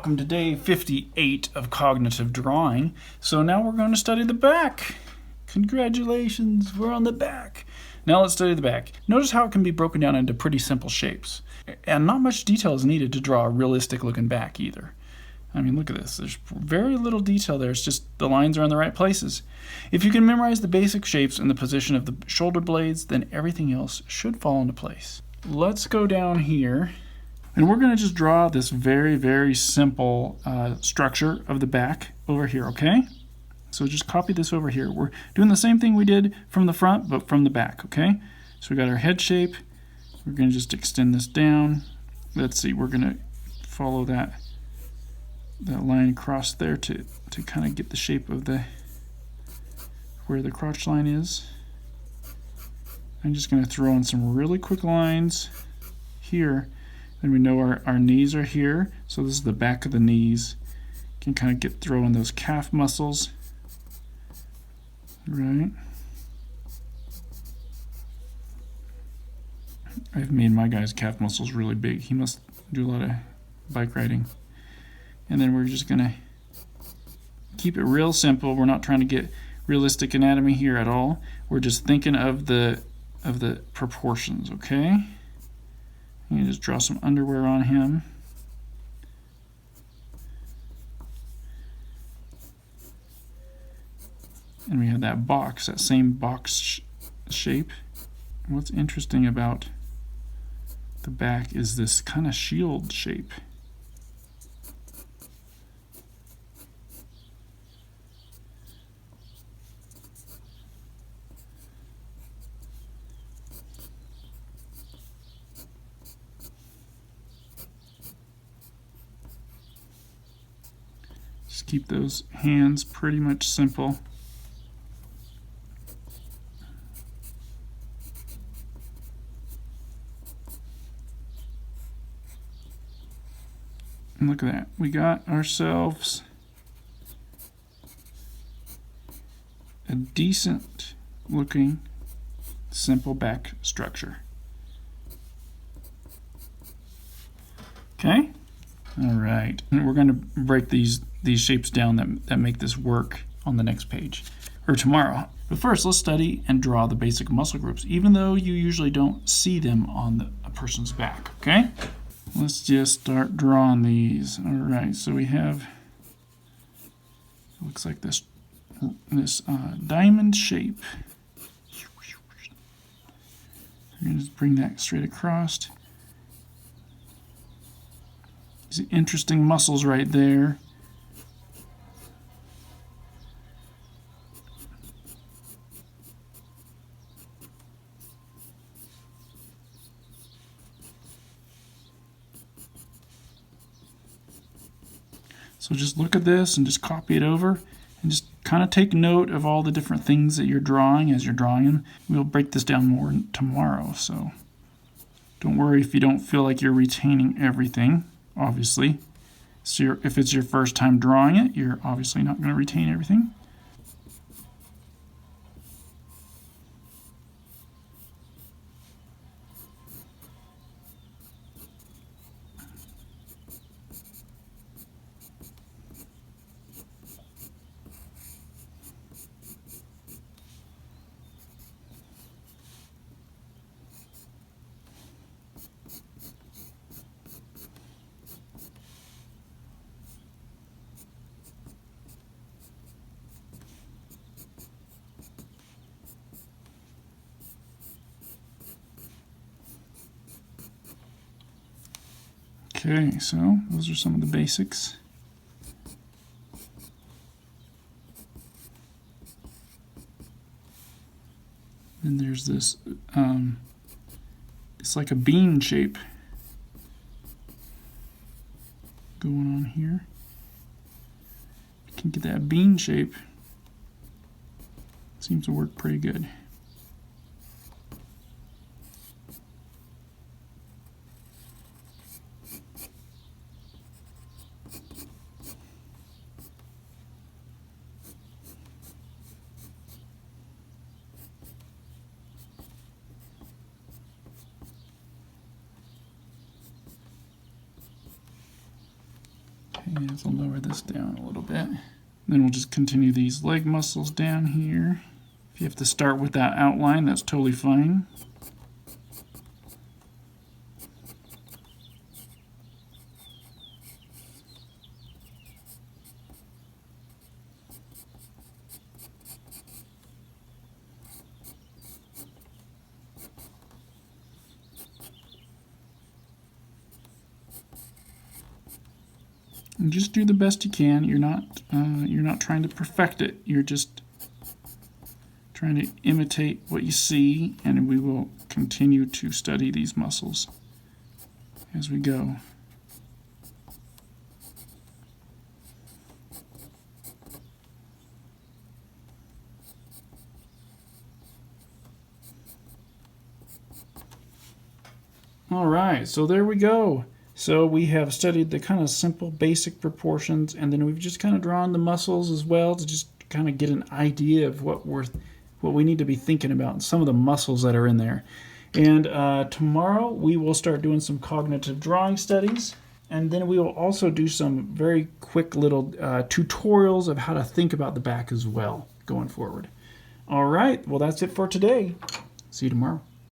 welcome to day 58 of cognitive drawing. So now we're going to study the back. Congratulations, we're on the back. Now let's study the back. Notice how it can be broken down into pretty simple shapes. And not much detail is needed to draw a realistic looking back either. I mean, look at this. There's very little detail there. It's just the lines are in the right places. If you can memorize the basic shapes and the position of the shoulder blades, then everything else should fall into place. Let's go down here. And we're going to just draw this very, very simple structure of the back over here, okay? So just copy this over here. We're doing the same thing we did from the front, but from the back, okay? So we got our head shape. We're going to just extend this down. Let's see, we're going to follow that line across there to kind of get the shape of where the crotch line is. I'm just going to throw in some really quick lines here. And we know our knees are here, so this is the back of the knees. You can kind of throw in those calf muscles, right? I've made my guy's calf muscles really big. He must do a lot of bike riding. And then we're just gonna keep it real simple. We're not trying to get realistic anatomy here at all. We're just thinking of the proportions, okay? You just draw some underwear on him. And we have that box, that same box shape. What's interesting about the back is this kind of shield shape. Just keep those hands pretty much simple. And look at that. We got ourselves a decent looking simple back structure. Okay? All right. And we're going to break these shapes down that make this work on the next page, or tomorrow. But first, let's study and draw the basic muscle groups, even though you usually don't see them on a person's back, okay? Let's just start drawing these. All right, so we have, it looks like this diamond shape. We're going to just bring that straight across. These interesting muscles right there. So just look at this and just copy it over and just kind of take note of all the different things that you're drawing as you're drawing them. We'll break this down more tomorrow, so don't worry if you don't feel like you're retaining everything, obviously. So if it's your first time drawing it, you're obviously not going to retain everything. Okay, so those are some of the basics. Then there's this, it's like a bean shape going on here. You can get that bean shape. Seems to work pretty good. Okay, so I'll lower this down a little bit. Then we'll just continue these leg muscles down here. If you have to start with that outline, that's totally fine. And just do the best you can. You're not trying to perfect it. You're just trying to imitate what you see, and we will continue to study these muscles as we go. All right, so there we go. So we have studied the kind of simple basic proportions, and then we've just kind of drawn the muscles as well to just kind of get an idea of what we need to be thinking about and some of the muscles that are in there. And tomorrow we will start doing some cognitive drawing studies, and then we will also do some very quick little tutorials of how to think about the back as well going forward. All right, well that's it for today. See you tomorrow.